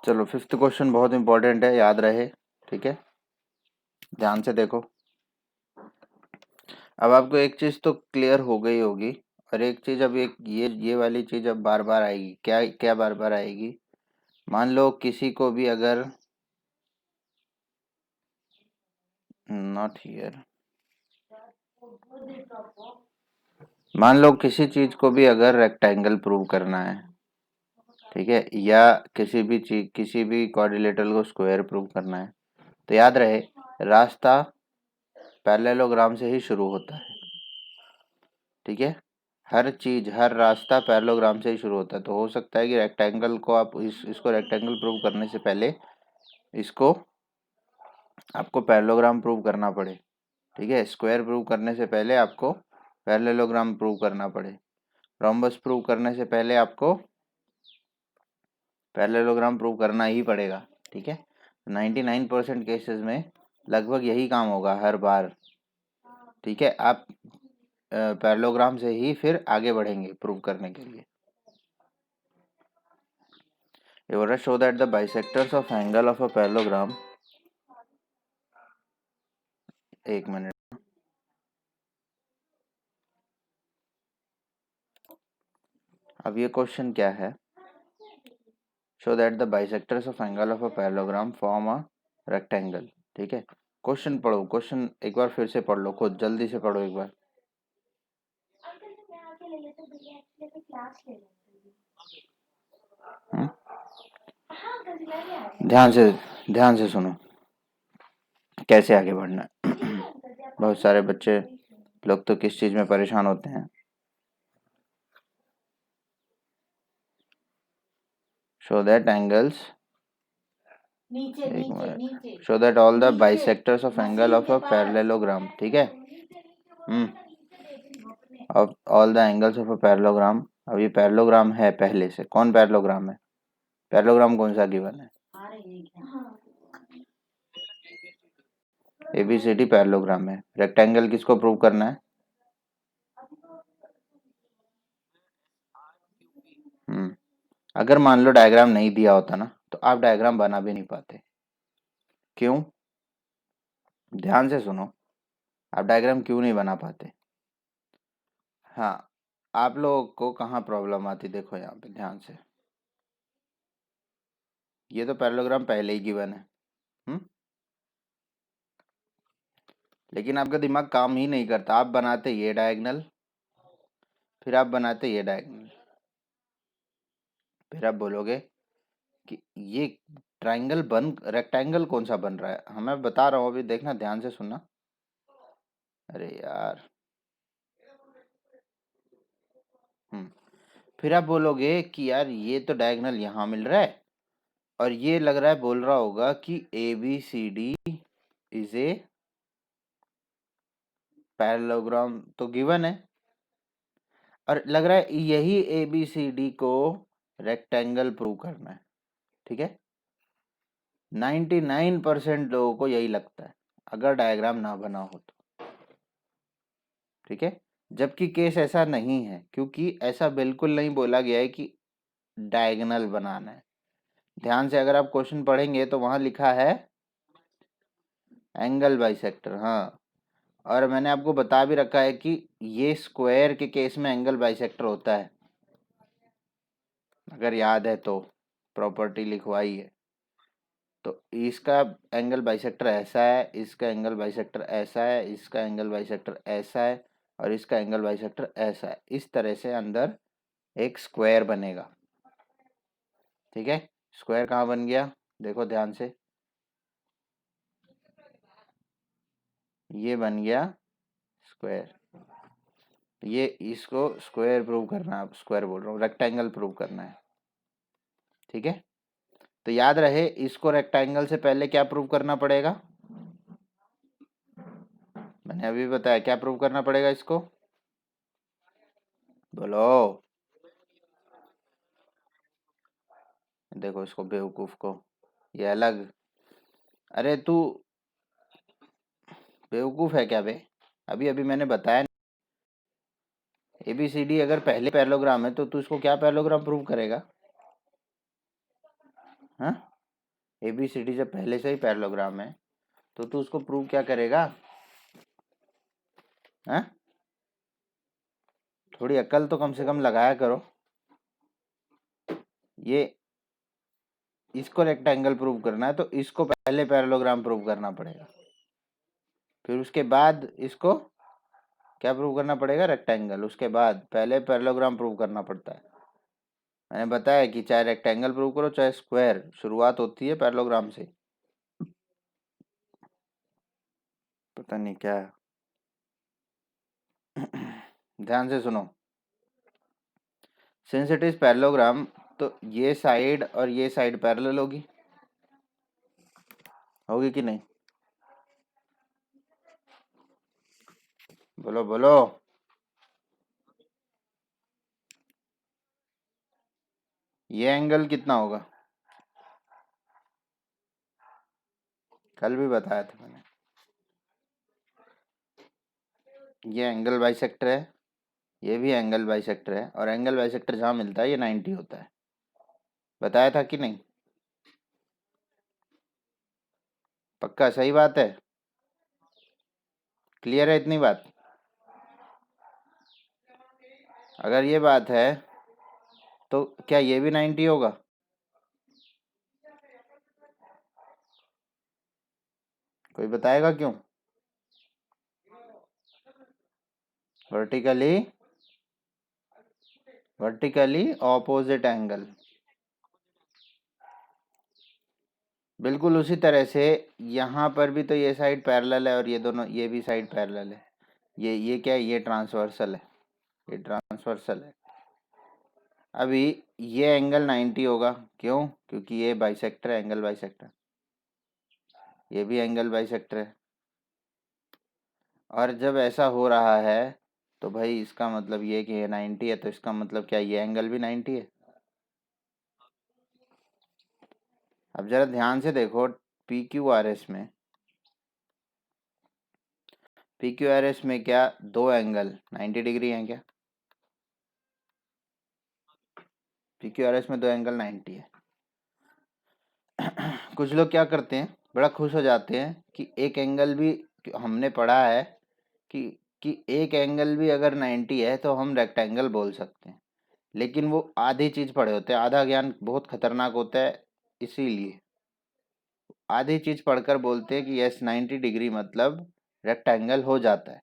चलो 5th question बहुत important है, याद रहे। ठीक है, ध्यान से देखो। अब आपको एक चीज तो क्लियर हो गई होगी, और एक चीज अब एक ये वाली चीज अब बार बार आएगी। क्या क्या बार बार आएगी? मान लो किसी को भी अगर नॉट हियर, मान लो किसी चीज को भी अगर रेक्टेंगल प्रूव करना है, ठीक है, या किसी भी क्वाड्रिलेटरल को स्क्वायर प्रूव करना है, तो याद रहे रास्ता पैरेललोग्राम से ही शुरू होता है। ठीक है, हर रास्ता पैरेललोग्राम से ही शुरू होता है। तो हो सकता है कि रेक्टेंगल को आप इसको रेक्टेंगल प्रूव करने से पहले इसको आपको पैरेललोग्राम प्रूव करना पड़े। ठीक है, स्क्वायर प्रूव करने से पहले आपको पैरेललोग्राम प्रूव करना पड़े। रोम्बस प्रूव करने से पहले आपको पैरेललोग्राम प्रूव करना ही पड़ेगा। ठीक है, 99% केसेस में लगभग यही काम होगा हर बार। ठीक है, आप पैरेललोग्राम से ही फिर आगे बढ़ेंगे प्रूव करने के लिए। You will show that the bisectors of angle of a parallelogram, एक मिनट, अब ये क्वेश्चन क्या है? Show that the bisectors of angle of a parallelogram form a rectangle. ठीक है, क्वेश्चन पढ़ो, क्वेश्चन एक बार फिर से पढ़ लो, खुद जल्दी से पढ़ो एक बार। ध्यान से सुनो कैसे आगे बढ़ना है। बहुत सारे बच्चे लोग तो किस चीज में परेशान होते हैं। Show that angles, show that all the bisectors of angle of a parallelogram. ठीक है, of all the angles of a parallelogram. अब ये पैरेललोग्राम है पहले से, कौन पैरेललोग्राम है? पैरेललोग्राम कौन सा गिवन है? एबीसीडी पैरेललोग्राम है। रेक्टेंगल किसको प्रूव करना है? अगर मान लो डायग्राम नहीं दिया होता ना, तो आप डायग्राम बना भी नहीं पाते। क्यों? ध्यान से सुनो, आप डायग्राम क्यों नहीं बना पाते? हाँ, आप लोगों को कहाँ प्रॉब्लम आती, देखो यहाँ पे ध्यान से। ये तो पैरेललोग्राम पहले ही गिवन है, लेकिन आपका दिमाग काम ही नहीं करता। आप बनाते ये डायगोनल, फिर आप बनाते ये डायगोनल, फिर आप बोलोगे कि ये ट्रायंगल बन, रेक्टेंगल कौन सा बन रहा है? मैं बता रहा हूँ अभी, देखना ध्यान से सुनना। अरे यार, फिर आप बोलोगे कि यार ये तो डायगोनल यहाँ मिल रहा है, और ये लग रहा है बोल रहा होगा कि A B C D is a parallelogram, तो गिवन है, और लग रहा है यही ए बी सी डी को रेक्टेंगल प्रूव करना है। ठीक है, 99% लोगों को यही लगता है अगर डायग्राम ना बना हो तो। ठीक है, जबकि केस ऐसा नहीं है, क्योंकि ऐसा बिल्कुल नहीं बोला गया है कि डायगोनल बनाना है। ध्यान से अगर आप क्वेश्चन पढ़ेंगे तो वहां लिखा है एंगल बाइसेक्टर। हाँ, और मैंने आपको बता भी रखा है कि ये स्क्वायर के केस में एंगल बाइसेक्टर होता है, अगर याद है तो प्रॉपर्टी लिखवाई है। तो इसका एंगल बाइसेक्टर ऐसा है, इसका एंगल बाइसेक्टर ऐसा है, इसका एंगल बाइसेक्टर ऐसा है, और इसका एंगल बाइसेक्टर ऐसा है। इस तरह से अंदर एक स्क्वायर बनेगा। ठीक है, स्क्वायर कहाँ बन गया? देखो ध्यान से, ये बन गया स्क्वायर। ये इसको स्क्वायर प्रूव करना है, स्क्वायर बोल रहा हूँ, रेक्टेंगल प्रूव करना है। ठीक है, तो याद रहे इसको रेक्टेंगल से पहले क्या प्रूव करना पड़ेगा? मैंने अभी बताया, क्या प्रूव करना पड़ेगा इसको? बोलो, देखो इसको बेवकूफ को, ये अलग। अरे तू बेवकूफ है क्या बे? अभी अभी मैंने बताया, एबीसीडी अगर पहले पैरेललोग्राम है तो तू इसको क्या पैरेललोग्राम प्रूव करेगा? हाँ, ABCD जब पहले से ही पैरेललोग्राम है तो तू उसको प्रूव क्या करेगा? हैं? थोड़ी अकल तो कम से कम लगाया करो। ये इसको रेक्टेंगल प्रूव करना है तो इसको पहले पैरेललोग्राम प्रूव करना पड़ेगा, फिर उसके बाद इसको क्या प्रूव करना पड़ेगा? रेक्टेंगल। उसके बाद पहले पैरेललोग्राम प्रूव करना पड़ता है। मैंने बताया कि चाहे रेक्टेंगल प्रूव करो चाहे स्क्वायर, शुरुआत होती है पैरेललोग्राम से। पता नहीं क्या है। ध्यान से सुनो, सिंस इट इज पैरेललोग्राम तो ये साइड और ये साइड पैरेलल होगी, होगी कि नहीं? बोलो बोलो। ये एंगल कितना होगा? कल भी बताया था मैंने, ये एंगल बाइसेक्टर है, ये भी एंगल बाइसेक्टर है, और एंगल बाइसेक्टर जहाँ मिलता है ये 90 होता है। बताया था कि नहीं? पक्का सही बात है? क्लियर है इतनी बात? अगर ये बात है तो क्या ये भी 90 होगा? कोई बताएगा क्यों? Vertically opposite angle. बिल्कुल उसी तरह से यहाँ पर भी तो ये साइड पैरेलल है और ये दोनों, ये भी साइड पैरेलल है। ये क्या है? ये ट्रांसवर्सल है, ये ट्रांसवर्सल है। अभी ये एंगल 90 होगा, क्यों? क्योंकि ये बाइसेक्टर है, एंगल बाइसेक्टर। ये भी एंगल बाइसेक्टर है। और जब ऐसा हो रहा है तो भाई इसका मतलब ये कि ये 90 है, तो इसका मतलब क्या ये एंगल भी 90 है? अब जरा ध्यान से देखो, PQRS में PQRS में क्या दो एंगल 90 डिग्री हैं क्या? PQRS में दो एंगल 90 है। कुछ लोग क्या करते हैं, बड़ा खुश हो जाते हैं कि एक एंगल भी, हमने पढ़ा है कि कि एक एंगल भी अगर 90 है तो हम रेक्टेंगल बोल सकते हैं। लेकिन वो आधी चीज पढ़े होते हैं, आधा ज्ञान बहुत खतरनाक होता है, इसीलिए आधी चीज पढ़कर बोलते हैं कि यस 90 डिग्री मतलब रेक्टेंगल हो जाता है।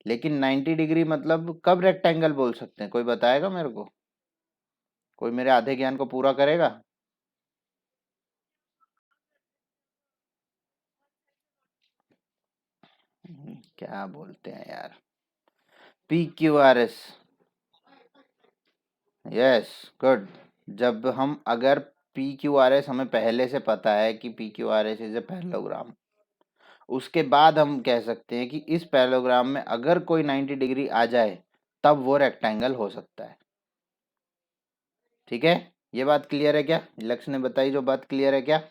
लेकिन 90 डिग्री मतलब कब रेक्टेंगल बोल सकते हैं? कोई बताएगा मेरे को? कोई मेरे आधे ज्ञान को पूरा करेगा? क्या बोलते हैं यार? PQRS, yes, good. जब हम अगर PQRS हमें पहले से पता है कि PQRS इज ए पैरेललोग्राम, उसके बाद हम कह सकते हैं कि इस पैरेललोग्राम में अगर कोई 90 डिग्री आ जाए तब वो रेक्टेंगल हो सकता है। ठीक है? ये बात क्लियर है क्या? लक्ष्य ने बताई जो बात, क्लियर है क्या?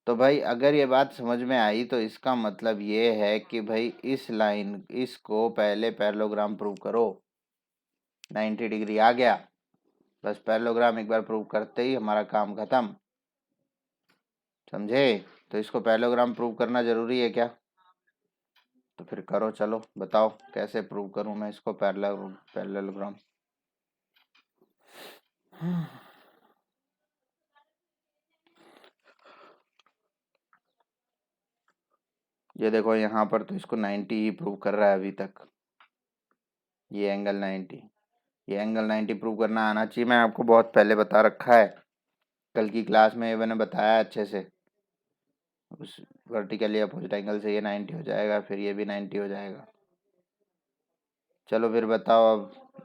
तो भाई अगर ये बात समझ में आई तो इसका मतलब ये है कि भाई इस लाइन, इसको पहले पैरेललोग्राम प्रूव करो। 90 डिग्री आ गया, बस पैरेललोग्राम एक बार प्रूव करते ही हमारा काम खत्म। समझे? तो इसको पैरेललोग्राम प्रूव करना जरूरी है क्या? तो फिर करो, चलो बताओ कैसे प्रूव करूं मैं इसको पैरेललोग्राम। ये देखो यहाँ पर तो इसको 90 ही प्रूव कर रहा है अभी तक, ये एंगल 90, ये एंगल 90 प्रूव करना आना चाहिए। मैं आपको बहुत पहले बता रखा है, कल की क्लास में मैंने बताया अच्छे से। उस वर्टिकली अपोजिट एंगल से ये 90 हो जाएगा, फिर ये भी 90 हो जाएगा। चलो फिर बताओ,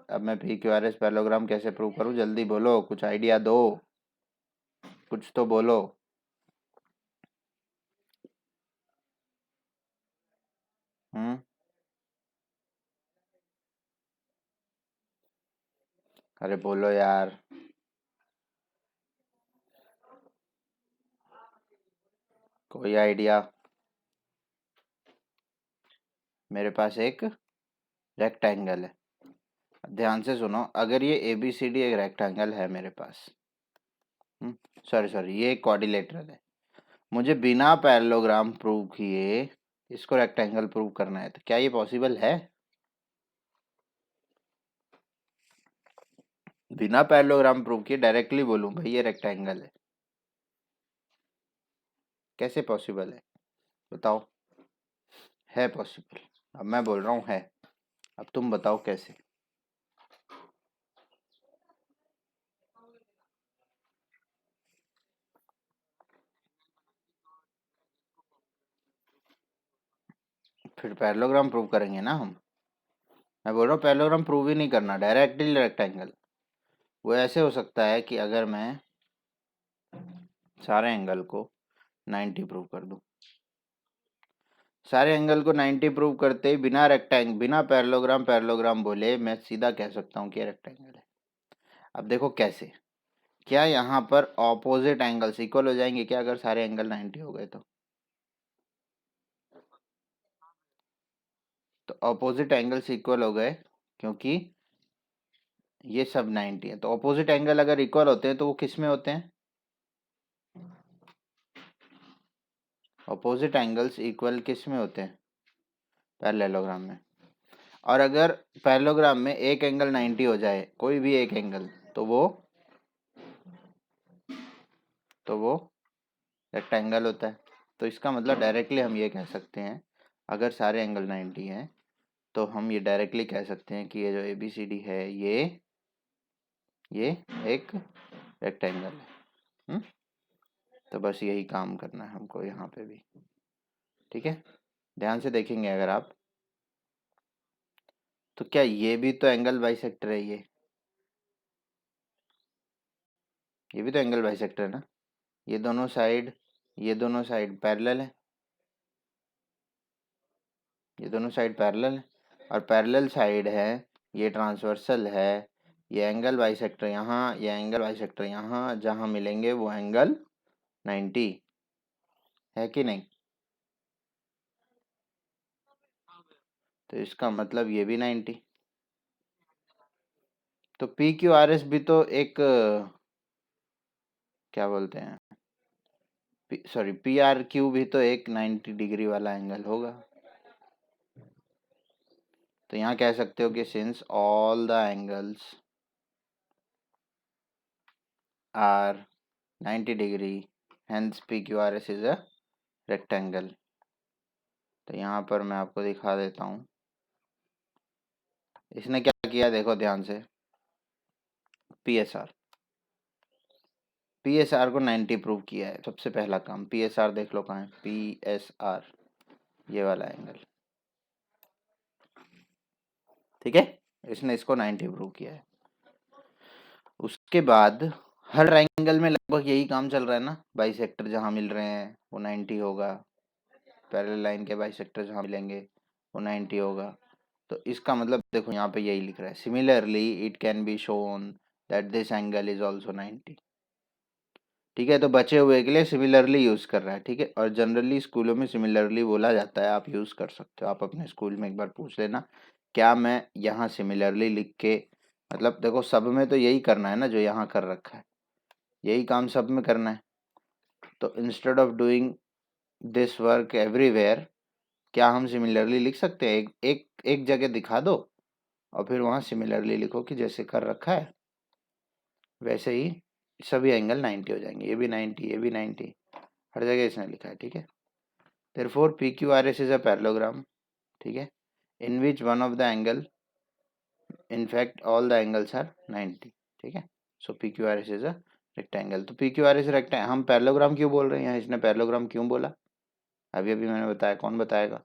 अब मैं PQRS पैरेललोग्राम कैसे प्रूव करूँ? जल्दी बोलो, कुछ आइडिया दो, कुछ तो बोलो। अरे बोलो यार। कोई आइडिया? मेरे पास एक रेक्टेंगल है, ध्यान से सुनो। अगर ये ABCD एक रेक्टेंगल है मेरे पास, सॉरी ये क्वाड्रिलेटरल है, मुझे बिना पैरेललोग्राम प्रूव किए इसको रेक्टेंगल प्रूव करना है, तो क्या ये पॉसिबल है? बिना पैरेललोग्राम प्रूव किए डायरेक्टली बोलूं भाई ये रेक्टेंगल है, कैसे पॉसिबल है बताओ? है पॉसिबल, अब मैं बोल रहा हूँ है, अब तुम बताओ कैसे? फिर पैरेललोग्राम प्रूव करेंगे ना हम। मैं बोल रहा हूँ पैरेललोग्राम प्रूव ही नहीं करना, डायरेक्टली रेक्टेंगल। वो ऐसे हो सकता है कि अगर मैं सारे एंगल को 90 प्रूव कर दूं, सारे एंगल को 90 प्रूव करते ही बिना पैरेललोग्राम बोले मैं सीधा कह सकता हूँ कि रेक्टेंगल है। अब देखो कैसे, क्या यहाँ पर ऑपोजिट एंगल्स इक्वल हो जाएंगे क्या अगर सारे एंगल 90 हो गए तो ऑपोजिट एंगल्स इक्वल हो गए, क्योंकि ये सब 90 है, तो ऑपोजिट एंगल अगर इक्वल होते हैं तो वो किस में होते हैं? ऑपोजिट एंगल्स इक्वल किस में होते हैं? पैरेललोग्राम में। और अगर पैरेललोग्राम में एक एंगल 90 हो जाए, कोई भी एक एंगल, तो वो रेक्टेंगल होता है। तो इसका मतलब डायरेक्टली हम ये कह सकते हैं, अगर सारे एंगल 90 हैं तो हम ये डायरेक्टली कह सकते हैं कि ये जो ABCD है ये एक रेक्टेंगल है। तो बस यही काम करना है हमको यहाँ पे भी, ठीक है? ध्यान से देखेंगे अगर आप, तो क्या ये भी तो एंगल बाइसेक्टर है? ये भी तो एंगल बाइसेक्टर है ना? ये दोनों साइड ये दोनों साइड पैरेलल है, ये दोनों साइड पैरेलल है, और पैरेलल साइड है, ये ट्रांसवर्सल है, ये एंगल बाइसेक्टर यहाँ, ये एंगल बाइसेक्टर यहाँ, जहाँ मिलेंगे वो एंगल 90 है कि नहीं? तो इसका मतलब ये भी 90। तो PQRS भी तो एक क्या बोलते हैं, सॉरी PRQ भी तो एक 90 डिग्री वाला एंगल होगा। तो यहाँ कह सकते हो कि since all the angles are 90 degree hence PQRS is a rectangle। तो यहाँ पर मैं आपको दिखा देता हूँ, इसने क्या किया देखो ध्यान से। PSR PSR को 90 प्रूव किया है, सबसे पहला काम। PSR देख लो कहाँ है, PSR ये वाला एंगल, ठीक है? इसने इसको 90 प्रूव किया है। उसके बाद हर एंगल में लगभग यही काम चल रहा है ना, बाइसेक्टर जहाँ मिल रहे हैं वो 90 होगा, पैरेलल लाइन के बाइसेक्टर जहाँ मिलेंगे वो 90 होगा। तो इसका मतलब देखो यहाँ पे यही लिख रहा है, similarly it can be shown that this angle is also 90। ठीक है, तो बचे हुए के लिए सिमिलरली यूज़ कर रहा है, ठीक है? और जनरली स्कूलों में सिमिलरली बोला जाता है, आप यूज़ कर सकते हो, आप अपने स्कूल में एक बार पूछ लेना, क्या मैं यहाँ सिमिलरली लिख के, मतलब देखो सब में तो यही करना है ना जो यहाँ कर रखा है, यही काम सब में करना है। तो instead of doing this work everywhere, क्या हम सिमिलरली लिख सकते हैं? एक जगह दिखा दो और फिर वहाँ सिमिलरली लिखो कि जैसे कर रखा है वैसे ही सभी एंगल 90 हो जाएंगे, ये भी 90, ये भी 90, हर जगह इसने लिखा है, ठीक है? Therefore PQRS is a parallelogram, ठीक है, in which one of the angle, in fact all the angles are 90, ठीक है? So PQRS is a rectangle. तो PQRS रेक्टेंगल, हम पैरेललोग्राम क्यों बोल रहे हैं यहाँ, इसने पैरेललोग्राम क्यों बोला? अभी अभी मैंने बताया, कौन बताएगा?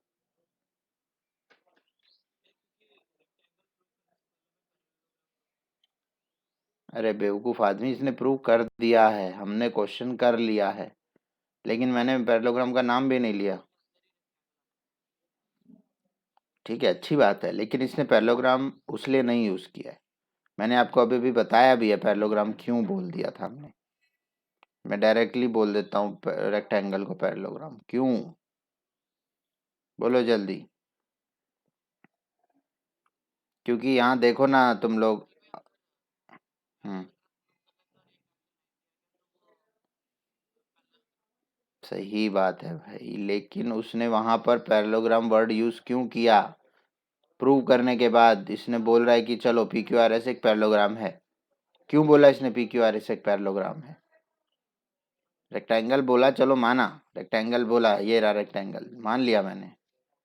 अरे बेवकूफ़ आदमी, इसने प्रूव कर दिया है, हमने क्वेश्चन कर लिया है, लेकिन मैंने पैरेललोग्राम का नाम भी नहीं लिया। ठीक है, अच्छी बात है, लेकिन इसने पैरेललोग्राम उसलिए नहीं यूज़ किया है। मैंने आपको अभी भी बताया भी है पैरेललोग्राम क्यों बोल दिया था हमने। मैं डायरेक्टली बोल देता हूँ रेक्टेंगल को पैरेललोग्राम क्यों, बोलो जल्दी। क्योंकि यहाँ देखो ना तुम लोग। हम्म सही बात है भाई, लेकिन उसने वहां पर पैरेललोग्राम वर्ड यूज क्यों किया? प्रूव करने के बाद इसने बोल रहा है कि चलो पी क्यू आर एस एक पैरेललोग्राम है। क्यों बोला इसने पी क्यू आर एस एक पैरेललोग्राम है? रेक्टेंगल बोला, चलो माना, रेक्टेंगल बोला, ये रहा रेक्टेंगल, मान लिया मैंने,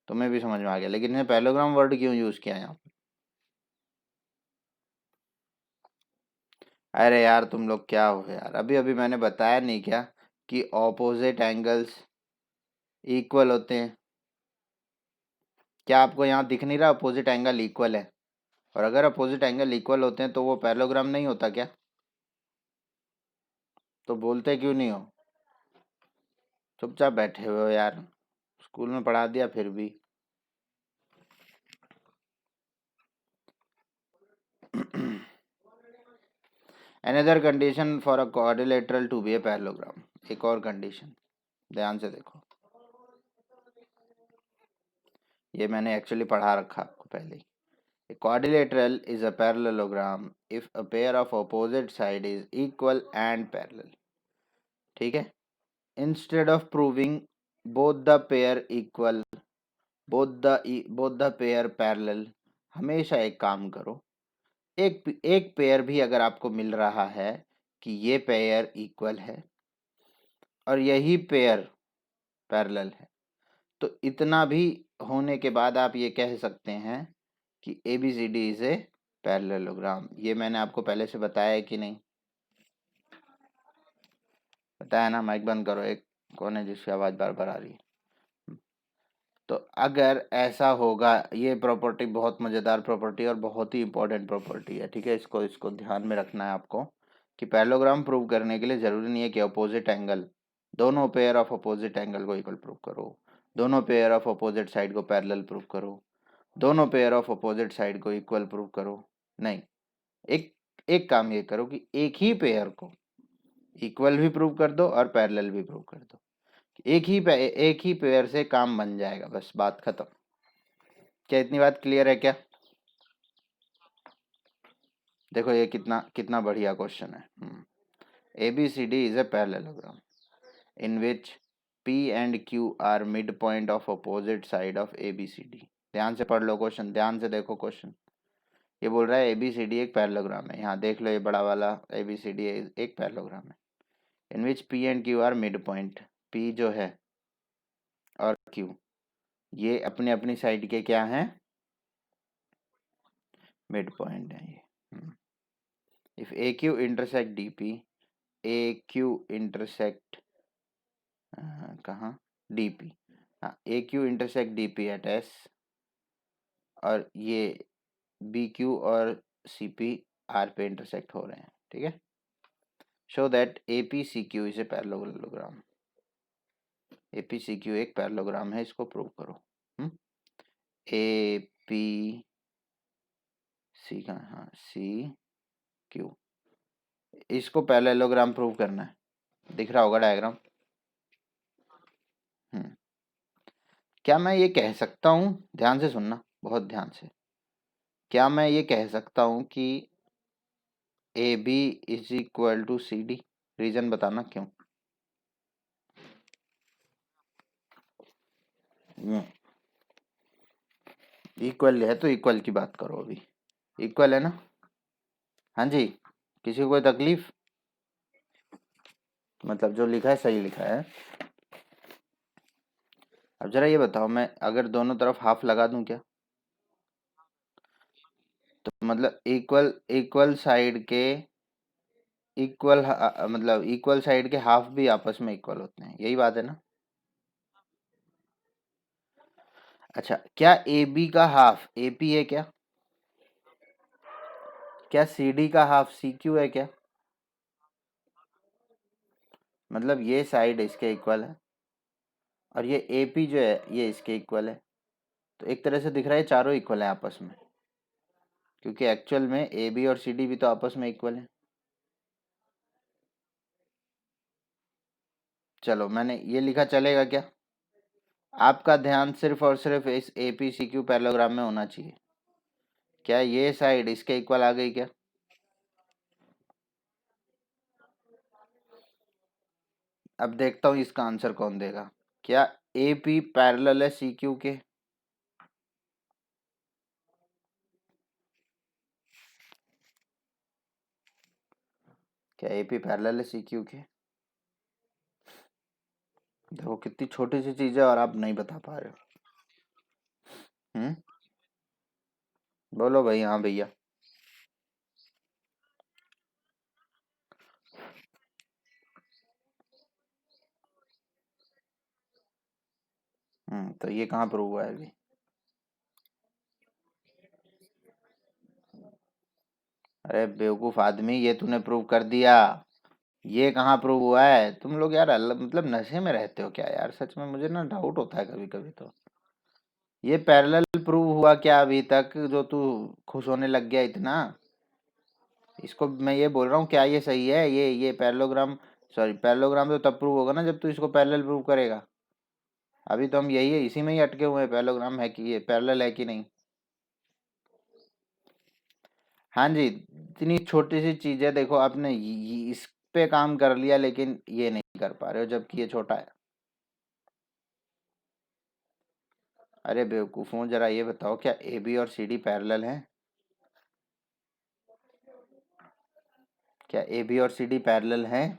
तुम्हें भी समझ में आ गया, लेकिन इसने पैरेललोग्राम वर्ड क्यों यूज किया यहाँ पर? अरे यार तुम लोग क्या हो यार, अभी अभी मैंने बताया नहीं क्या कि ऑपोजिट एंगल्स इक्वल होते हैं? क्या आपको यहाँ दिख नहीं रहा अपोजिट एंगल इक्वल है? और अगर अपोजिट एंगल इक्वल होते हैं तो वो पैरेललोग्राम नहीं होता क्या? तो बोलते क्यों नहीं हो? चुपचाप बैठे हुए हो यार, स्कूल में पढ़ा दिया फिर भी। Another condition for a quadrilateral to be a parallelogram, एक और कंडीशन, ध्यान से देखो, ये मैंने एक्चुअली पढ़ा रखा आपको पहले ही। A quadrilateral is a parallelogram if a pair of opposite side is equal and parallel. ठीक है? Instead of proving both the pair equal, both the pair parallel, हमेशा एक काम करो, एक पेयर भी अगर आपको मिल रहा है कि ये पेयर इक्वल है और यही पेयर पैरेलल है, तो इतना भी होने के बाद आप ये कह सकते हैं कि A B C D is a parallelogram. ये मैंने आपको पहले से बताया है कि नहीं? बताया ना? माइक बंद करो, एक कौन है जिसकी आवाज़ बार बार आ रही है? तो अगर ऐसा होगा, ये प्रॉपर्टी बहुत मज़ेदार प्रॉपर्टी और बहुत ही इंपॉर्टेंट प्रॉपर्टी है, ठीक है? इसको इसको ध्यान में रखना है आपको कि पैरेललोग्राम प्रूव करने के लिए ज़रूरी नहीं है कि अपोजिट एंगल, दोनों पेयर ऑफ अपोजिट एंगल को इक्वल प्रूव करो, दोनों पेयर ऑफ अपोजिट साइड को पैरेलल प्रूव करो, दोनों पेयर ऑफ अपोजिट साइड को इक्वल प्रूव करो। नहीं, एक एक काम ये करो कि एक ही पेयर को इक्वल भी प्रूव कर दो और पैरेलल भी प्रूव कर दो। एक ही पेयर से काम बन जाएगा, बस बात खत्म। क्या इतनी बात क्लियर है क्या? देखो ये कितना कितना बढ़िया क्वेश्चन है। A B C D is a parallelogram in which P and Q are mid point of opposite side of A B C D. ध्यान से पढ़ लो क्वेश्चन, ध्यान से देखो क्वेश्चन। ये बोल रहा है ए बी सी डी एक पैरेललोग्राम है, यहाँ देख लो ये बड़ा वाला ए बी सी डी एक पैरेललोग्राम है। In which P and Q are mid point, P जो है और क्यू ये अपने अपनी साइड के क्या हैं? मिड पॉइंट है ये। If A Q intersect D P, A Q intersect कहाँ? डी पी, हाँ, A Q intersect D P at S, और ये बी क्यू और सी पी आर पे इंटरसेक्ट हो रहे हैं, ठीक है? Show that A P C Q is a parallelogram. A P C Q एक पैरेललोग्राम है, इसको प्रूव करो। ए पी सी का, हाँ, सी क्यू, इसको पैरेललोग्राम प्रूव करना है, दिख रहा होगा डायग्राम। क्या मैं ये कह सकता हूँ, ध्यान से सुनना, बहुत ध्यान से, क्या मैं ये कह सकता हूँ कि A B is equal to C D? Reason बताना क्यों। इक्वल है तो इक्वल की बात करो, अभी इक्वल है ना? हाँ जी, किसी को कोई तकलीफ? मतलब जो लिखा है सही लिखा है। अब जरा ये बताओ, मैं अगर दोनों तरफ हाफ लगा दूं क्या? तो मतलब इक्वल इक्वल साइड के मतलब इक्वल साइड के हाफ भी आपस में इक्वल होते हैं, यही बात है ना? अच्छा, क्या ए बी का हाफ ए पी है क्या? क्या सी डी का हाफ सी क्यू है क्या? मतलब ये साइड इसके इक्वल है और ये ए पी जो है ये इसके इक्वल है, तो एक तरह से दिख रहा है चारों इक्वल है आपस में, क्योंकि एक्चुअल में ए बी और सी डी भी तो आपस में इक्वल है। चलो मैंने ये लिखा, चलेगा क्या? आपका ध्यान सिर्फ और सिर्फ इस A P C Q parallelogram में होना चाहिए। क्या ये साइड इसके इक्वल आ गई क्या? अब देखता हूँ इसका आंसर कौन देगा। क्या ए पी पैरेलल है सी क्यू के? क्या ए पी पैरेलल है सी क्यू के? देखो कितनी छोटी सी चीज है और आप नहीं बता पा रहे हो। बोलो भाई, हाँ भैया। तो ये कहाँ प्रूव हुआ है अभी? अरे बेवकूफ आदमी, ये तूने प्रूव कर दिया। ये कहाँ प्रूव हुआ है? तुम लोग यार मतलब नशे में रहते हो क्या यार? सच में मुझे ना डाउट होता है कभी कभी तो। ये पैरेलल प्रूव हुआ क्या अभी तक, जो तू खुश होने लग गया इतना? इसको मैं ये बोल रहा हूँ, क्या ये सही है? ये पैरेललोग्राम, सॉरी पैरेललोग्राम तो तब प्रूव होगा ना जब तू इसको पैरेलल प्रूव करेगा। अभी तो हम यही है, इसी में ही अटके हुए हैं, पैरेललोग्राम है कि ये पैरेलल है कि नहीं। हाँ जी। इतनी छोटी सी चीज है, देखो आपने इस पे काम कर लिया लेकिन ये नहीं कर पा रहे हो जबकि ये छोटा है। अरे बेवकूफों, जरा ये बताओ, क्या ए बी और सी डी पैरेलल हैं? क्या ए बी और सी डी पैरेलल हैं?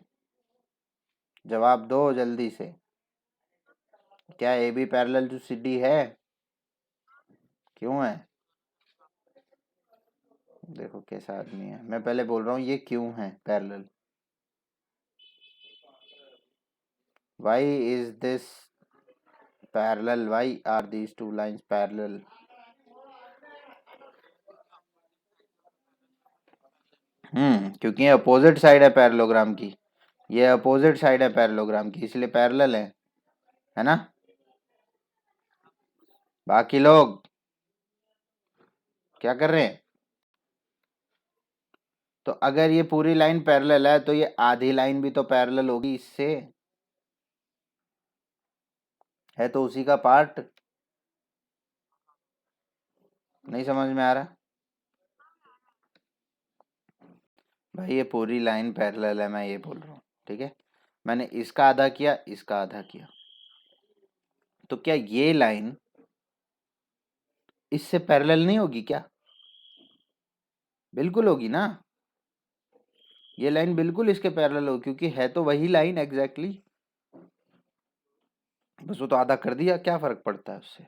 जवाब दो जल्दी से। क्या A B parallel to C D है? क्यों है? देखो कैसा आदमी है। मैं पहले बोल रहा हूँ ये क्यों है parallel. Why is this parallel? Why are these two lines parallel? क्योंकि ये अपोजिट साइड है पैरेललोग्राम की। ये अपोजिट साइड है पैरेललोग्राम की, इसलिए पैरेलल है ना? बाकी लोग क्या कर रहे हैं? तो अगर ये पूरी लाइन पैरेलल है तो ये आधी लाइन भी तो पैरेलल होगी इससे। है तो उसी का पार्ट। नहीं समझ में आ रहा? भाई ये पूरी लाइन पैरेलल है, मैं ये बोल रहा हूँ। ठीक है, मैंने इसका आधा किया, इसका आधा किया, तो क्या ये लाइन इससे पैरेलल नहीं होगी क्या? बिल्कुल होगी ना। ये लाइन बिल्कुल इसके पैरेलल होगी क्योंकि है तो वही लाइन एग्जैक्टली। बस वो तो आधा कर दिया, क्या फर्क पड़ता है उससे?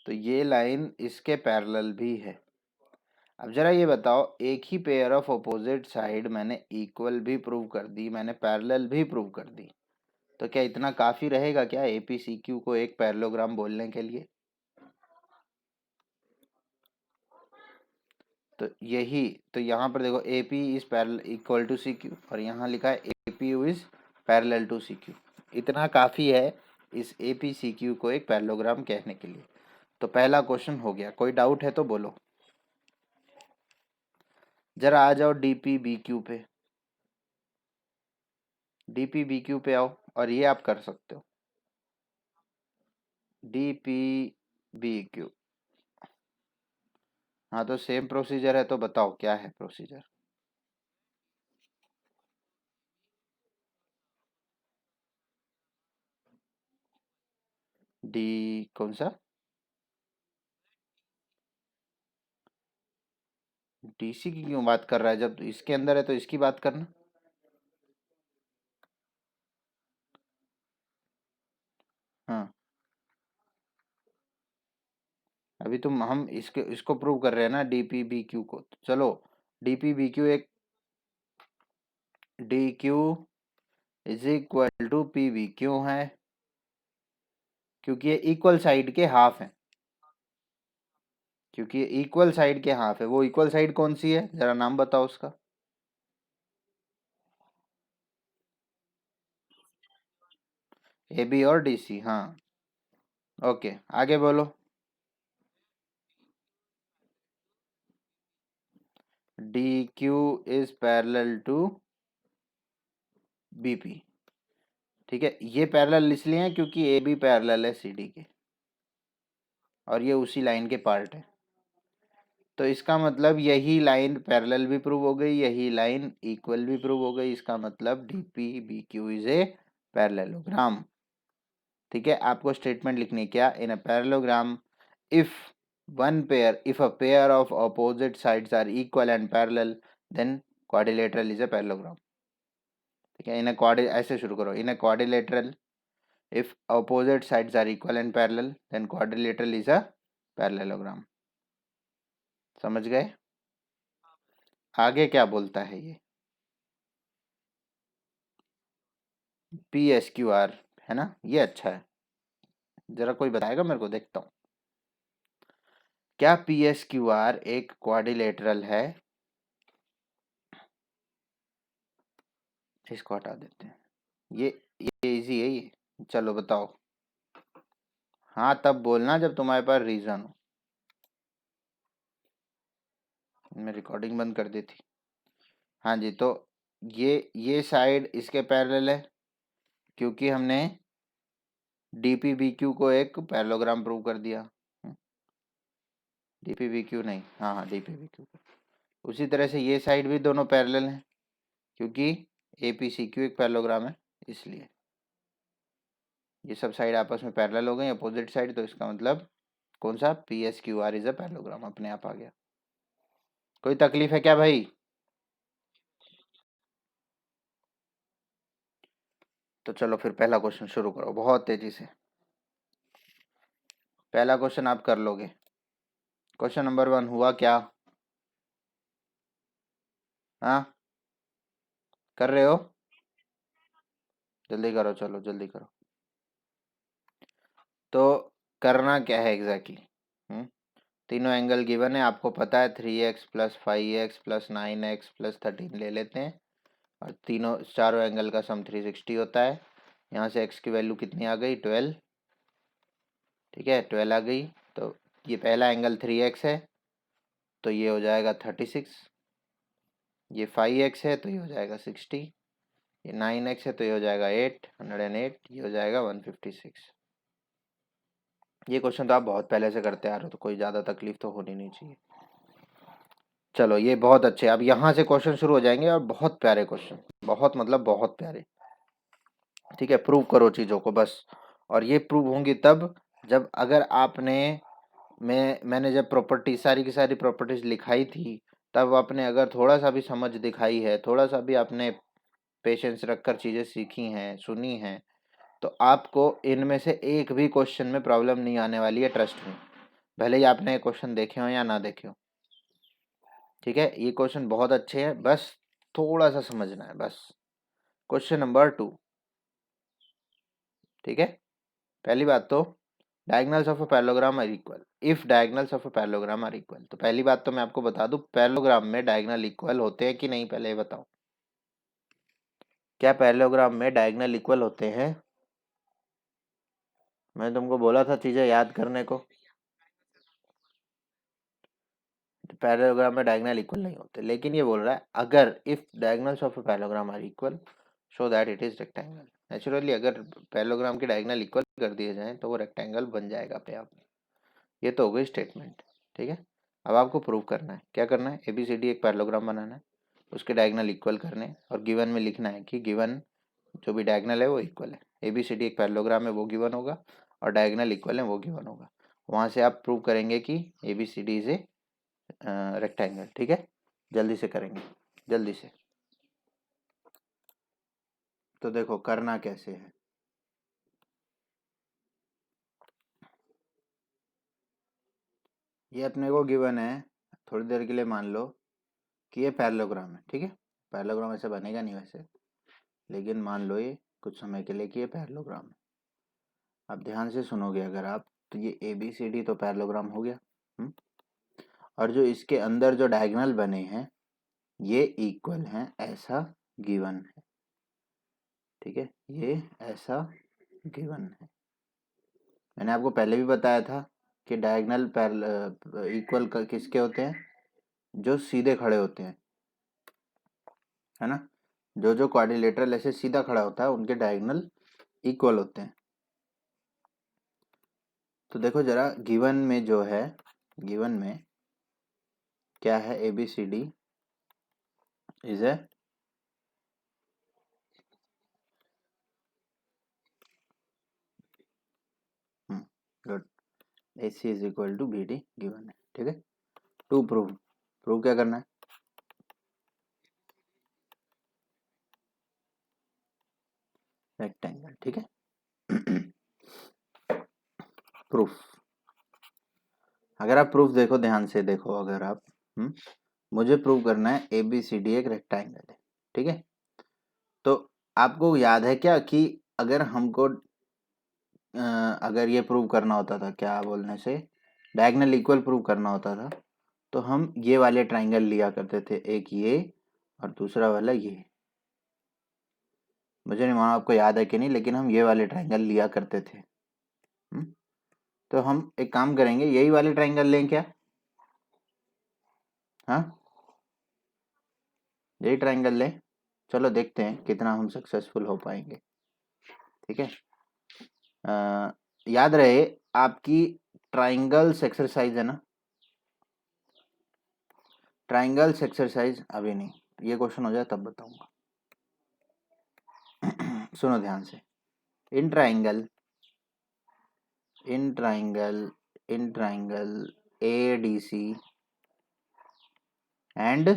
तो ये लाइन इसके पैरेलल भी है। अब जरा ये बताओ, एक ही पेयर ऑफ अपोजिट साइड मैंने इक्वल भी प्रूव कर दी, मैंने पैरेलल भी प्रूव कर दी, तो क्या इतना काफी रहेगा क्या एपीसीक्यू को एक पैरेललोग्राम बोलने के लिए? तो यही, तो यहाँ पर देखो A P is parallel equal to C Q, और यहाँ लिखा है A P U is parallel to C Q. इतना काफ़ी है इस ए पी सी क्यू को एक पैरेललोग्राम कहने के लिए। तो पहला क्वेश्चन हो गया। कोई डाउट है तो बोलो। जरा आ जाओ डी पी बी क्यू पे। डी पी बी क्यू पे आओ और ये आप कर सकते हो। D P B Q. हाँ तो सेम प्रोसीजर है, तो बताओ क्या है प्रोसीजर। डी कौन सा? डीसी की क्यों बात कर रहा है? जब इसके अंदर है तो इसकी बात करना। हाँ, अभी तुम हम इसके इसको प्रूव कर रहे हैं ना डीपी बी क्यू को, तो चलो डीपी बी क्यू एक, D Q is equal to P B क्यों है? क्योंकि ये इक्वल साइड के हाफ है। क्योंकि ये इक्वल साइड के हाफ है। वो इक्वल साइड कौन सी है, जरा नाम बताओ उसका। ए बी और डी सी, हाँ। ओके, आगे बोलो। D Q is parallel to B P. ठीक है, ये पैरेलल इसलिए है क्योंकि ए बी पैरेलल है सी डी के, और ये उसी लाइन के पार्ट है। तो इसका मतलब यही लाइन पैरेलल भी प्रूव हो गई, यही लाइन इक्वल भी प्रूव हो गई। इसका मतलब D P B Q is a parallelogram. ठीक है, आपको स्टेटमेंट लिखनी है क्या, in a parallelogram if if a pair of opposite sides are equal and parallel then quadrilateral is a parallelogram. ठीक है, ऐसे शुरू करो, in a quadrilateral if opposite sides are equal and parallel then quadrilateral is a parallelogram. समझ गए? आगे क्या बोलता है ये, PSQR, है ना, ये अच्छा है। जरा कोई बताएगा मेरे को, देखता हूँ क्या PSQR एक क्वाड्रिलेटरल है। इसको हटा देते हैं, ये इजी है ये। चलो बताओ। हाँ तब बोलना जब तुम्हारे पास रीजन हो। मैं रिकॉर्डिंग बंद कर दी थी। हाँ जी, तो ये साइड इसके पैरेलल है क्योंकि हमने DPBQ को एक पैरेललोग्राम प्रूव कर दिया। DPBQ नहीं, हाँ हाँ DPBQ। उसी तरह से ये साइड भी दोनों पैरेलल हैं क्योंकि APCQ एक पैरेललोग्राम है, इसलिए ये सब साइड आपस में पैरेलल हो गई अपोजिट साइड, तो इसका मतलब कौन सा, PSQR इज अ पैरेललोग्राम, अपने आप आ गया। कोई तकलीफ है क्या भाई? तो चलो फिर पहला क्वेश्चन शुरू करो बहुत तेजी से। पहला क्वेश्चन आप कर लोगे। क्वेश्चन नंबर 1 हुआ क्या? हाँ कर रहे हो? जल्दी करो, चलो जल्दी करो। तो करना क्या है एग्जैक्टली exactly? तीनों एंगल गिवन है, आपको पता है 3x plus 5x plus 9x plus 13 ले लेते हैं, और तीनों चारों एंगल का सम 360 होता है। यहाँ से x की वैल्यू कितनी आ गई, 12। ठीक है, 12 आ गई। तो ये पहला एंगल 3x है तो ये हो जाएगा 36, ये 5x है तो ये हो जाएगा 60, ये 9x है तो ये हो जाएगा 108, ये हो जाएगा 156। ये क्वेश्चन तो आप बहुत पहले से करते आ रहे हो तो कोई ज़्यादा तकलीफ तो होनी नहीं चाहिए। चलो ये बहुत अच्छे, अब यहाँ से क्वेश्चन शुरू हो जाएंगे और बहुत प्यारे क्वेश्चन, बहुत मतलब बहुत प्यारे। ठीक है, प्रूव करो चीज़ों को बस। और ये प्रूव होंगी तब जब अगर आपने मैंने जब प्रॉपर्टी सारी की सारी प्रॉपर्टीज लिखाई थी तब आपने अगर थोड़ा सा भी समझ दिखाई है, थोड़ा सा भी आपने पेशेंस रखकर चीज़ें सीखी हैं, सुनी हैं, तो आपको इनमें से एक भी क्वेश्चन में प्रॉब्लम नहीं आने वाली है, ट्रस्ट में। भले ही आपने क्वेश्चन देखे हो या ना देखे हो। ठीक है, ये क्वेश्चन बहुत अच्छे हैं, बस थोड़ा सा समझना है बस। Question number 2। ठीक है, पहली बात तो diagonals of a parallelogram are equal, if diagonals of a parallelogram are equal. तो पहली बात तो मैं आपको बता दूं, पैरेललोग्राम में डायगोनल इक्वल होते हैं कि नहीं, पहले ये बताओ। क्या पैरेललोग्राम में डायगोनल इक्वल होते हैं? मैंने तुमको बोला था चीजें याद करने को। पैरेललोग्राम में डायगोनल इक्वल नहीं होते, लेकिन ये बोल रहा है अगर if diagonals of a parallelogram are equal show that it is rectangle. Naturally अगर पैरेललोग्राम के डायगोनल इक्वल कर दिए जाएं तो वो रेक्टेंगल बन जाएगा अपने आप। ये तो हो गई स्टेटमेंट। ठीक है, अब आपको प्रूव करना है, क्या करना है, ABCD एक पैरेललोग्राम बनाना है, उसके डायगोनल इक्वल करने हैं, और गिवन में लिखना है कि गिवन जो भी डायगोनल है वो इक्वल है। ABCD एक पैरेललोग्राम है वो गिवन होगा, और डायगोनल इक्वल है वो गिवन होगा। वहाँ से आप प्रूव करेंगे कि ABCD इज ए रेक्टेंगल। ठीक है, जल्दी से करेंगे, जल्दी से। तो देखो करना कैसे है। ये अपने को गिवन है, थोड़ी देर के लिए मान लो कि ये पैरेललोग्राम है। ठीक है, पैरेललोग्राम ऐसे बनेगा नहीं वैसे, लेकिन मान लो ये कुछ समय के लिए कि ये पैरेललोग्राम है। अब ध्यान से सुनोगे अगर आप, तो ये ABCD तो पैरेललोग्राम हो गया। और जो इसके अंदर जो डायगोनल बने हैं ये इक्वल हैं, ऐसा गिवन है। ठीक है, ये ऐसा गिवन है। मैंने आपको पहले भी बताया था कि डायगोनल इक्वल किसके होते हैं, जो सीधे खड़े होते हैं, है ना। जो जो क्वाड्रिलेटरल ऐसे सीधा खड़ा होता है उनके डायगोनल इक्वल होते हैं। तो देखो जरा गिवन में जो है, गिवन में क्या है, ABCD is a A C is equal to B D given है, ठीक है। टू प्रूव क्या करना है, रेक्टेंगल, ठीक है। प्रूफ, अगर आप प्रूफ देखो, ध्यान से देखो, अगर आप मुझे प्रूव करना है ए बी सी डी एक रेक्टेंगल है, ठीक है। तो आपको याद है क्या कि अगर हमको अगर ये प्रूव करना होता था, क्या बोलने से, डायगोनल इक्वल प्रूव करना होता था, तो हम ये वाले ट्राइंगल लिया करते थे, एक ये और दूसरा वाला ये। मुझे नहीं मालूम आपको याद है कि नहीं, लेकिन हम ये वाले ट्राइंगल लिया करते थे। तो हम एक काम करेंगे, यही वाले ट्राइंगल लें क्या? हाँ, यही ट्राइंगल लें। चलो देखते हैं कितना हम सक्सेसफुल हो पाएंगे, ठीक है। याद रहे आपकी ट्राइंगल्स एक्सरसाइज है ना, ट्राइंगल्स एक्सरसाइज अभी नहीं, ये क्वेश्चन हो जाए तब बताऊंगा। सुनो ध्यान से, in triangle A D C and,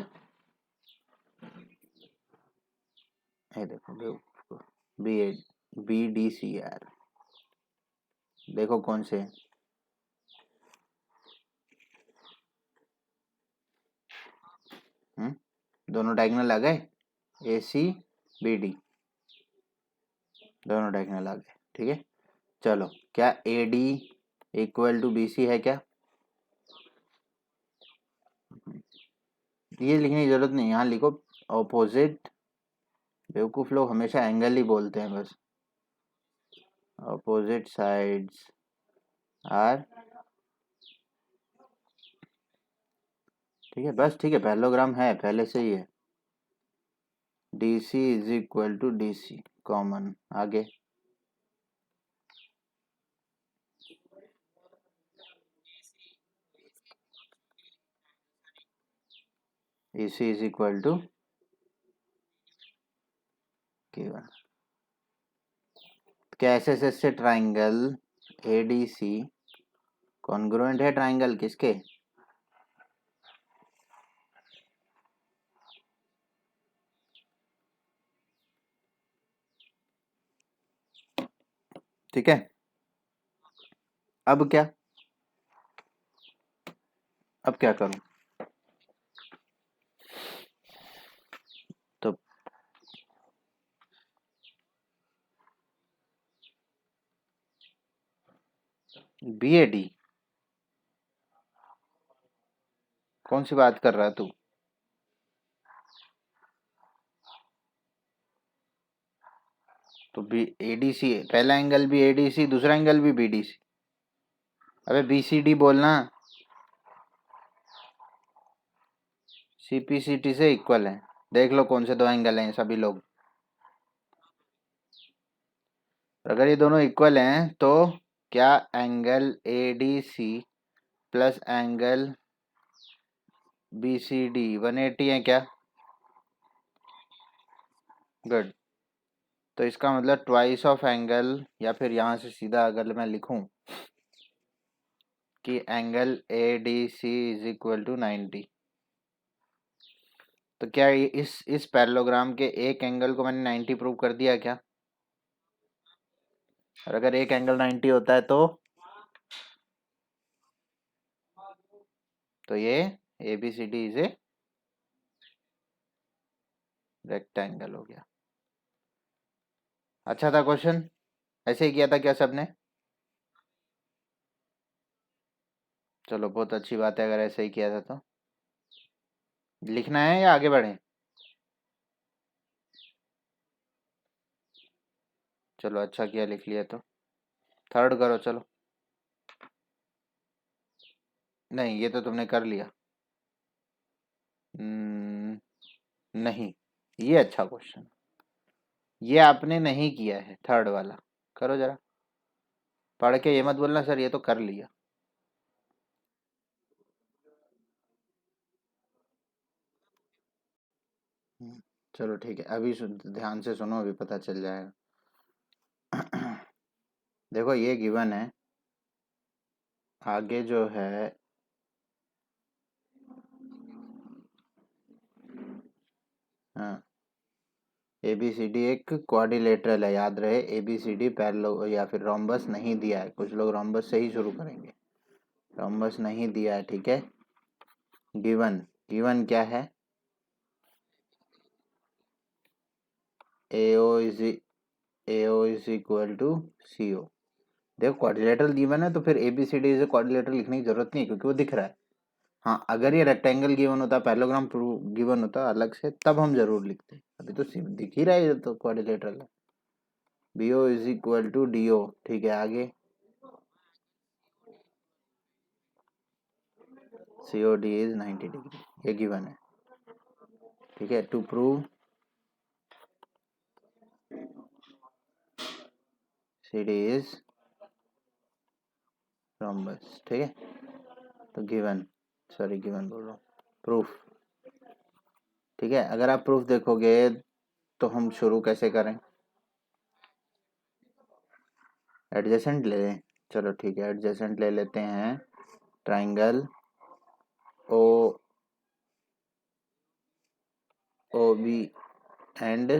ये देखो B A B D C are, देखो कौन से, दोनों डायगोनल आ गए, ए सी बी डी दोनों डायगोनल आ गए, ठीक है। चलो, क्या A D equal to B C है क्या? ये लिखने की जरूरत नहीं, यहाँ लिखो ऑपोजिट, बेवकूफ लोग हमेशा एंगल ही बोलते हैं बस, ऑपोजिट साइड्स आर, ठीक है, बस ठीक है, पैरेललोग्राम है पहले से ही है। D C is equal to D C common, आगे A C is equal to K1। कैसे से triangle A D C congruent है ट्राइंगल किसके? ठीक है, अब क्या, अब क्या करूं? तो बी ए डी, कौन सी बात कर रहा है तू? तो बी ए डी सी, पहला एंगल भी ए डी सी, दूसरा एंगल भी बी डी सी। अबे बी सी डी बोलना, सी पी सी टी से इक्वल है। देख लो कौन से दो एंगल हैं सभी लोग, अगर ये दोनों इक्वल हैं तो क्या angle A D C plus angle B C D 180 है क्या? गुड। तो इसका मतलब ट्वाइस ऑफ एंगल, या फिर यहाँ से सीधा अगर मैं लिखूं कि angle A D C is equal to 90, तो क्या इस पैरेललोग्राम के एक एंगल को मैंने 90 प्रूव कर दिया क्या? और अगर एक एंगल 90 होता है तो ये A B C D is a rectangle हो गया। अच्छा था क्वेश्चन, ऐसे ही किया था क्या सबने? चलो बहुत अच्छी बात है, अगर ऐसे ही किया था तो लिखना है या आगे बढ़े? चलो अच्छा किया लिख लिया तो, थर्ड करो चलो। नहीं, ये तो तुमने कर लिया। नहीं, ये अच्छा क्वेश्चन, ये आपने नहीं किया है, थर्ड वाला करो जरा, पढ़ के ये मत बोलना सर ये तो कर लिया। चलो ठीक है, अभी ध्यान से सुनो, अभी पता चल जाएगा। देखो ये गिवन है आगे जो है हाँ, ए बी सी डी एक क्वाड्रिलेटरल है, याद रहे। A B C D parallel या फिर रोम्बस नहीं दिया है, कुछ लोग रोम्बस से ही शुरू करेंगे, रोम्बस नहीं दिया है, ठीक है। गिवन गिवन क्या है, AO is equal to CO। देखो क्वाड्रिलेटरल गिवन है तो फिर ABCD इज क्वाड्रिलेटरल लिखने की जरूरत नहीं है क्योंकि वो दिख रहा है। हाँ, अगर ये रेक्टेंगल गिवन होता, पैरेललोग्राम गिवन होता अलग से, तब हम जरूर लिखते। अभी तो दिख ही रहा है, ये तो क्वाड्रिलेटरल है। BO is equal to DO, ठीक है। आगे COD इज 90 डिग्री, ये गिवन है, ठीक है। To prove CD is rhombus, ठीक है। तो गिवन, सॉरी गिवन बोल रहा हूँ, प्रूफ, ठीक है। अगर आप प्रूफ देखोगे तो हम शुरू कैसे करें, एडजेसेंट ले लें, चलो ठीक है, एडजेसेंट ले लेते हैं। ट्राइंगल OB एंड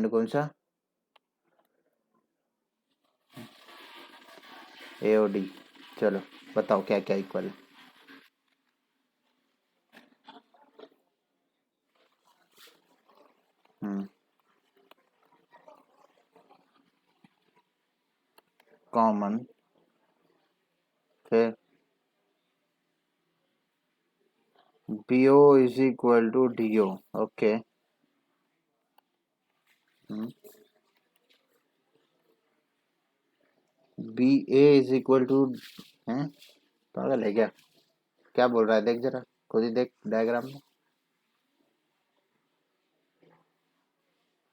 कौन सा, AOD। चलो बताओ क्या क्या इक्वल है। कॉमन, फिर BO is equal to DO, okay. BA is equal to, हैं पागल है क्या, क्या बोल रहा है, देख जरा खुद ही देख डायग्राम में,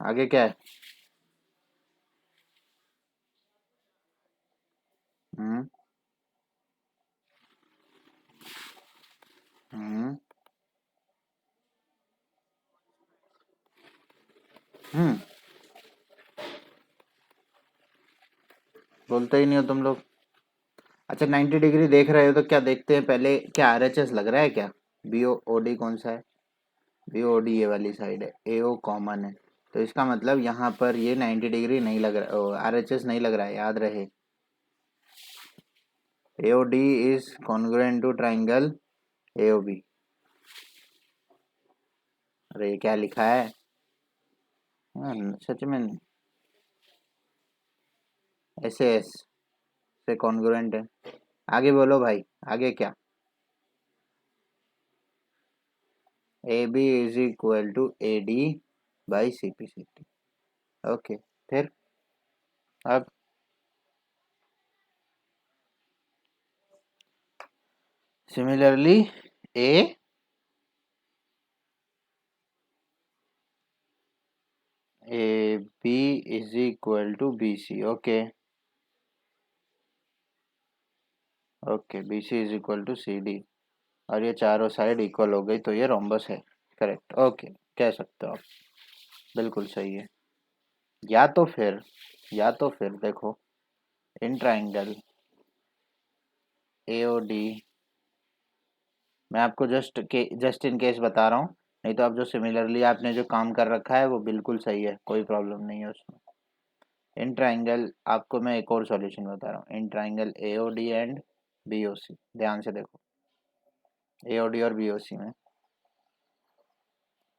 आगे क्या है। हम्म हम्म हम्म बोलते ही नहीं हो तुम लोग। अच्छा 90 डिग्री देख रहे हो तो क्या देखते हैं पहले, क्या RHS लग रहा है क्या, BOD कौन सा है, BOD ये वाली साइड है, AO कॉमन है, तो इसका मतलब यहाँ पर ये 90 डिग्री नहीं लग रहा, RHS नहीं लग रहा है, याद रहे। AOD is congruent to triangle AOB। अरे ये क्या लिखा है, हाँ, सच में SAS से कॉन्ग्रुएंट है। आगे बोलो भाई, आगे क्या, AB is equal to AD by CP/CD, okay. फिर अब similarly AB is equal to BC, okay okay, BC is equal to CD, और ये चारों साइड इक्वल हो गई तो ये रोम्बस है, करेक्ट, ओके, कह सकते हो आप, बिल्कुल सही है। या तो फिर देखो, इन ट्राइंगल AOD, मैं आपको जस्ट इन केस बता रहा हूँ, नहीं तो आप जो सिमिलरली आपने जो काम कर रखा है वो बिल्कुल सही है, कोई प्रॉब्लम नहीं है उसमें। इन ट्राइंगल, आपको मैं एक और सॉल्यूशन बता रहा हूँ, in triangle AOD and BOC, ध्यान से देखो, AOD और BOC में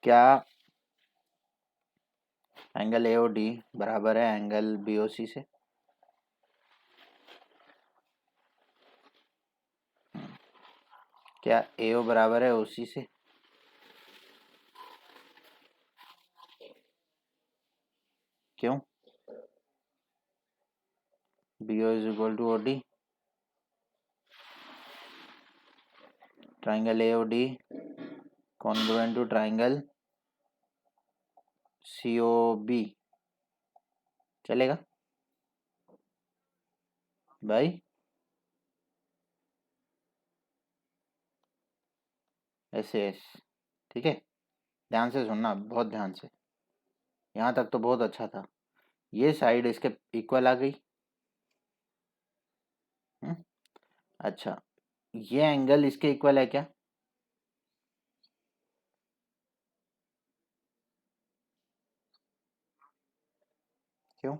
क्या एंगल AOD बराबर है एंगल BOC से, क्या AO बराबर है OC से, क्यों, BO is equal to OD, triangle AOD congruent to triangle COB, चलेगा भाई, SAS, ठीक है। ध्यान से सुनना, बहुत ध्यान से, यहाँ तक तो बहुत अच्छा था, ये साइड इसके इक्वल आ गई, अच्छा, ये एंगल इसके इक्वल है क्या? क्यों?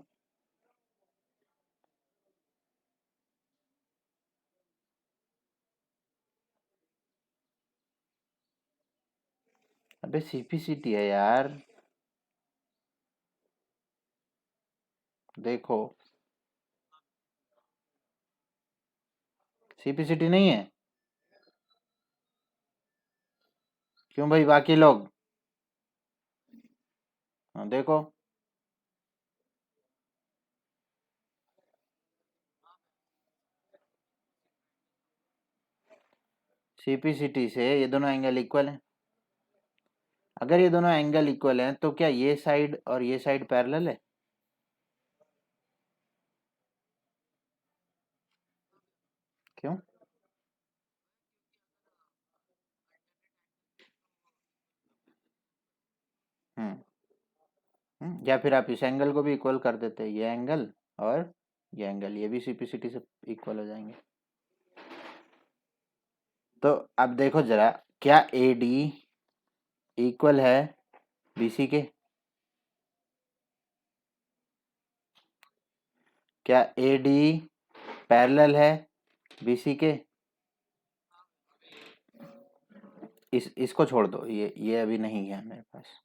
अबे सीपीसीटी है यार, देखो। सीपीसीटी नहीं है? क्यों भाई, बाकी लोग? हाँ, देखो। सीपीसीटी से ये दोनों एंगल इक्वल हैं। अगर ये दोनों एंगल इक्वल हैं तो क्या ये साइड और ये साइड पैरेलल है? क्यों? हम्म। या फिर आप इस एंगल को भी इक्वल कर देते हैं, ये एंगल और ये एंगल, ये भी सीपीसीटी से इक्वल हो जाएंगे। तो अब देखो जरा, क्या ए डी इक्वल है बीसी के? क्या ए डी पैरेलल है बीसी के? इसको छोड़ दो, ये अभी नहीं है मेरे पास।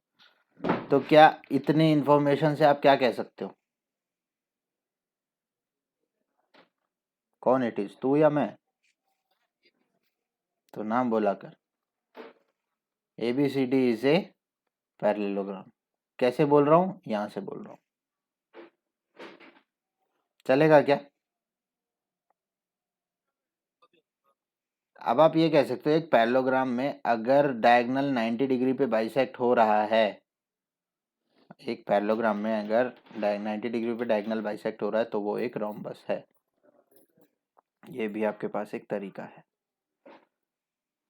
तो क्या इतनी इंफॉर्मेशन से आप क्या कह सकते हो? कौन इट इज, तू या मैं? तो नाम बोला कर। A B C D is a parallelogram. कैसे बोल रहा हूँ? यहाँ से बोल रहा हूँ, चलेगा क्या? अब आप ये कह सकते हो एक पैरेललोग्राम में अगर डायगोनल 90 डिग्री पे बाइसेक्ट हो रहा है, एक पैरेललोग्राम में अगर 90 डिग्री पे डायगोनल बाइसेक्ट हो रहा है तो वो एक रोम्बस है। ये भी आपके पास एक तरीका है।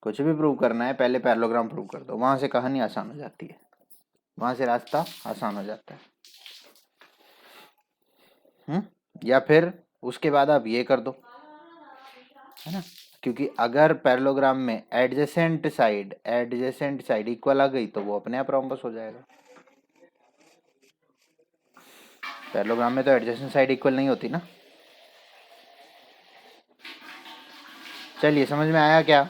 कुछ भी प्रूव करना है पहले पैरेललोग्राम प्रूव कर दो, वहां से कहानी आसान हो जाती है, वहां से रास्ता आसान हो जाता है। या फिर उसके बाद आप ये कर दो, है ना? क्योंकि अगर पैरेललोग्राम में एडजेसेंट साइड इक्वल आ गई तो वो अपने आप रोम्बस हो जाएगा। पैरेललोग्राम में तो एडजेसेंट साइड इक्वल नहीं होती ना। चलिए, समझ में आया क्या?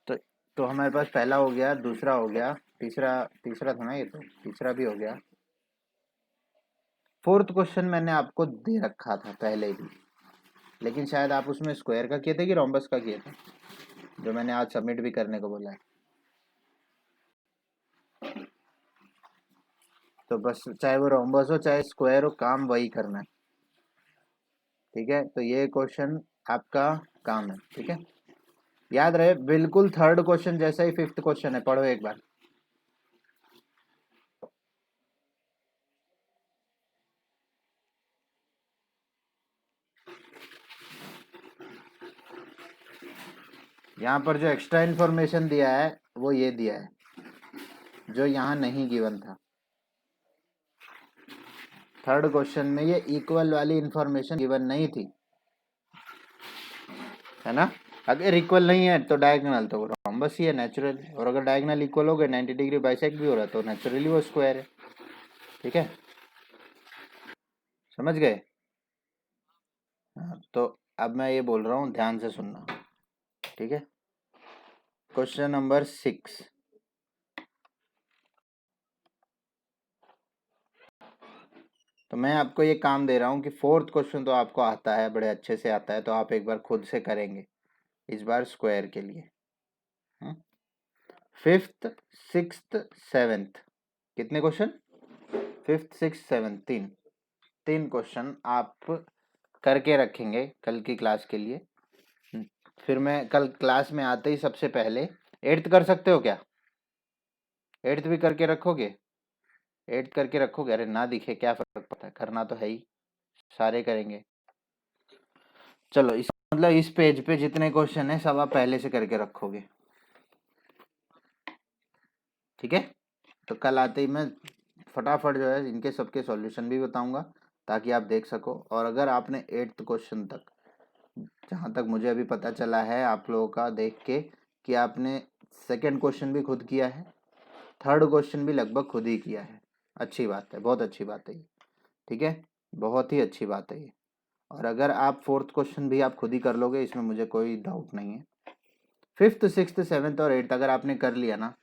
तो तो हमारे पास पहला हो गया, दूसरा हो गया, तीसरा तीसरा था ना ये, तो तीसरा भी हो गया। फोर्थ क्वेश्चन मैंने आपको दे रखा था पहले भी, लेकिन शायद आप उसमें स्क्वायर का किए थे कि रोम्बस का किए थे, जो मैंने आज सबमिट भी करने को बोला है। तो बस चाहे वो रोम्बस हो चाहे स्क्वायर हो, काम वही करना है। ठीक है, तो ये क्वेश्चन आपका काम है। ठीक है, याद रहे बिल्कुल थर्ड क्वेश्चन जैसा ही फिफ्थ क्वेश्चन है, पढ़ो एक बार। यहाँ पर जो एक्स्ट्रा इन्फॉर्मेशन दिया है वो ये दिया है, जो यहाँ नहीं गिवन था। थर्ड क्वेश्चन में ये इक्वल वाली इंफॉर्मेशन गिवन नहीं थी, है ना? अगर इक्वल नहीं है तो डायगोनल तो रोम्बस ही है नेचुरल, और अगर डायगोनल इक्वल हो गए 90 डिग्री बाइसेक्ट भी हो रहा है तो नेचुरली वो स्क्वायर है। ठीक है, समझ गए? हाँ, तो अब मैं ये बोल रहा हूँ, ध्यान से सुनना। ठीक है, क्वेश्चन नंबर 6। तो मैं आपको ये काम दे रहा हूँ कि फोर्थ क्वेश्चन तो आपको आता है, बड़े अच्छे से आता है, तो आप एक बार खुद से करेंगे इस बार स्क्वायर के लिए। फिफ्थ, सिक्स्थ, सेवेंथ, कितने क्वेश्चन? फिफ्थ, सिक्स, सेवन, तीन। तीन क्वेश्चन आप करके रखेंगे कल की क्लास के लिए। फिर मैं कल क्लास में आते ही सबसे पहले, एट्थ कर सकते हो क्या? एट्थ भी करके रखोगे? एट्थ करके रखोगे? अरे ना दिखे क्या फर्क पड़ता है, करना तो है ही, सारे करेंगे। चलो, इस मतलब इस पेज पे जितने क्वेश्चन है सब आप पहले से करके रखोगे। ठीक है, तो कल आते ही मैं फटाफट जो है इनके सबके सॉल्यूशन भी बताऊंगा, ताकि आप देख सको। और अगर आपने 8th क्वेश्चन तक, जहाँ तक मुझे अभी पता चला है आप लोगों का देख के, कि आपने सेकंड क्वेश्चन भी खुद किया है, थर्ड क्वेश्चन भी लगभग खुद ही किया है, अच्छी बात है, बहुत अच्छी बात है ये। ठीक है, बहुत ही अच्छी बात है ये। और अगर आप फोर्थ क्वेश्चन भी आप खुद ही कर लोगे, इसमें मुझे कोई डाउट नहीं है। फिफ्थ, सिक्स्थ, सेवेंथ और एट्थ अगर आपने कर लिया ना,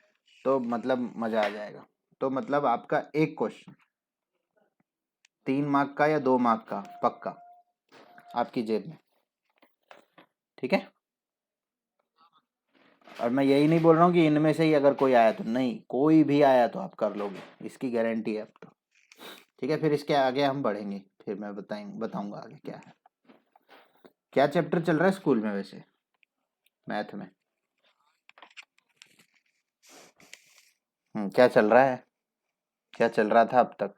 तो मतलब मजा आ जाएगा। तो मतलब आपका एक क्वेश्चन 3 मार्क का या 2 मार्क का पक्का आपकी जेब में। ठीक है, और मैं यही नहीं बोल रहा हूँ कि इनमें से ही अगर कोई आया तो, नहीं, कोई भी आया तो आप कर लोगे, इसकी गारंटी है अब तो। ठीक है, फिर इसके आगे हम बढ़ेंगे, फिर मैं बताऊंगा आगे क्या है। क्या चैप्टर चल रहा है स्कूल में वैसे, मैथ में? क्या चल रहा है, क्या चल रहा था अब तक?